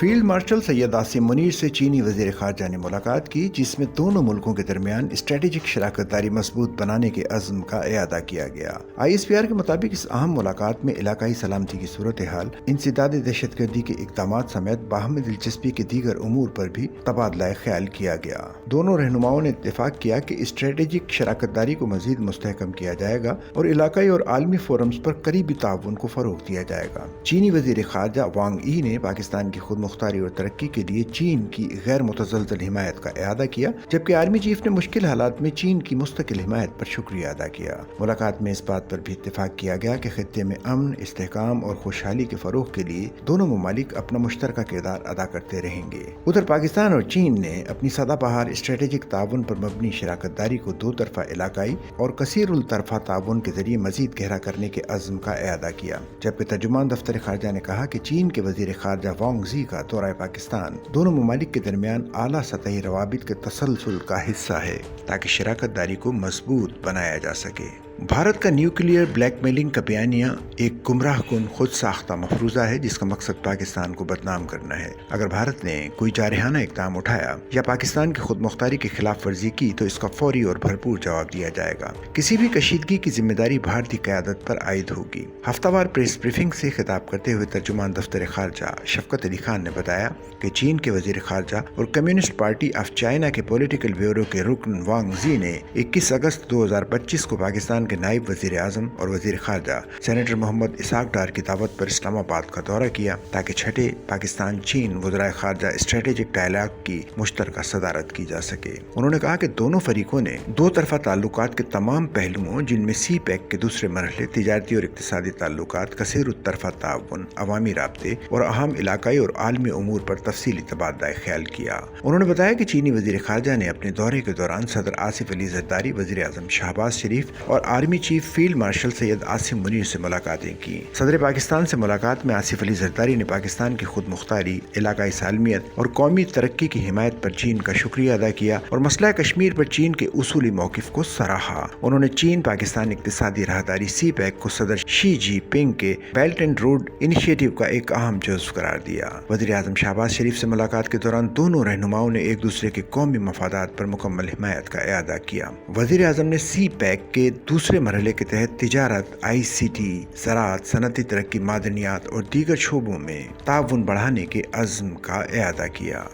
Field marshal Syed Asim Munir से चीनी वजीर खारजा ने मुलाकात की, जिसमें दोनों मुल्कों के दरमियान स्ट्रेटेजिक शराकतदारी मजबूत बनाने के अज़्म का इयादा किया गया। ISPR के मुताबिक इस अहम मुलाकात में इलाकाई सलामती की सूरत हाल, इंसदाद दहशतगर्दी के इक़दाम समेत बाहमी दिलचस्पी के दीगर उमूर पर भी तबादला ख्याल किया गया। दोनों रहनुमाओं ने इत्तेफाक किया कि स्ट्रेटेजिक शराकतदारी को मजीद मुस्तहकम किया जाएगा और इलाकाई और आलमी फोरम्स पर करीबी ताउन को फरोग दिया जाएगा। चीनी वजीर खारजा वांग यी ने पाकिस्तान की खुद मुख्तारी और तरक्की के लिए चीन की गैर मुतज़लज़ल हिमायत का इआदा किया, जबकि आर्मी चीफ ने मुश्किल हालात में चीन की मुस्तकिल हिमायत पर शुक्रिया अदा किया। मुलाकात में इस बात पर भी इत्तेफाक किया गया कि खित्ते में अमन, इस्तेहकाम और खुशहाली के फरोग के लिए दोनों ममालिक अपना मुश्तरका किरदार अदा करते रहेंगे। उधर पाकिस्तान और चीन ने अपनी सदाबहार स्ट्रेटेजिक ताउन पर मबनी शराकतदारी को दो तरफा इलाकाई और कसीरुल तरफा ताउन के जरिए मजीद गहरा करने के अज़्म का इआदा किया, जबकि तर्जुमान दफ्तर खारजा ने कहा कि चीन के वजीर खारजा वांग यी का दौरा पाकिस्तान दोनों ममालिक के दरमियान आला सतही रवाबित के तसलसल का हिस्सा है ताकि शराकतदारी को मजबूत बनाया जा सके। भारत का न्यूक्लियर ब्लैकमेलिंग का बयानिया एक गुमराह कुन खुद साख्ता मफरूजा है, जिसका मकसद पाकिस्तान को बदनाम करना है। अगर भारत ने कोई जारहाना इक़दाम उठाया या पाकिस्तान की खुद मुख्तारी की खिलाफ वर्जी की तो इसका फौरी और भरपूर जवाब दिया जाएगा। किसी भी कशीदगी की जिम्मेदारी भारतीय क़यादत पर आयद होगी। हफ्तावार प्रेस ब्रीफिंग से खिताब करते हुए तर्जुमान दफ्तर खारजा शफकत अली खान ने बताया कि चीन के वजीर खारजा और कम्युनिस्ट पार्टी ऑफ चाइना के पॉलिटिकल ब्यूरो के रुकन वांग यी ने 21 अगस्त 2025 को पाकिस्तान के नायब वजीर आजम और वजीर खारजा सेनेटर मोहम्मद इसाक डार की दावत पर इस्लामाबाद का दौरा किया, ताकि छठे पाकिस्तान चीन वज़राए खारजा स्ट्रेटेजिक डायलॉग की मुश्तरका सदारत की जा सके। उन्होंने कहा कि दोनों फरीकों ने दो तरफा ताल्लुकात के तमाम पहलुओं, जिनमें CPEC के दूसरे मरहले, तिजारती और इक्तिसादी ताल्लुकात, कसीर तरफा ताउन, अवामी राब्ते और अहम इलाकाई और आलमी उमूर पर तफसीली तबादला ख्याल किया। उन्होंने बताया कि चीनी वजीर खारजा ने अपने दौरे के दौरान सदर आसिफ अली जरदारी, वजीर आजम शहबाज शरीफ और army chief field marshal Syed Asim Munir से मुलाकातें की। सदर पाकिस्तान से मुलाकात में आसिफ अली जरदारी ने पाकिस्तान की खुद मुख्तारी, इलाकाई सालमियत और कौमी तरक्की की हिमायत पर चीन का शुक्रिया अदा किया और मसला कश्मीर पर चीन के उसूली मौकिफ को सराहा। उन्होंने चीन पाकिस्तान इक्तिसादी राहदारी CPEC को सदर शी जिनपिंग के बेल्ट एंड रोड इनिशिएटिव का एक अहम जुज़्व करार दिया। वज़ीर आज़म शहबाज शरीफ से मुलाकात के दौरान दोनों रहनुमाओं ने एक दूसरे के कौमी मफादात पर मुकम्मल हिमायत का इआदा किया। वज़ीर आज़म ने CPEC के दूसरे मरहले के तहत तिजारत, ICT, ज़राअत, सनती तरक्की, मादनियात और दीगर शोबों में ताउन बढ़ाने के अज़्म का इआदा किया।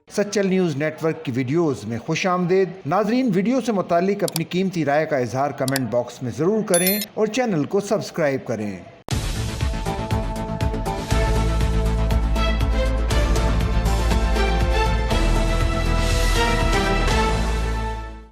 सच्चल न्यूज़ नेटवर्क की वीडियोस में खुश आमदेद। नाजरीन, वीडियो से मुतालिक अपनी कीमती राय का इजहार कमेंट बॉक्स में ज़रूर करें और चैनल को सब्सक्राइब करें।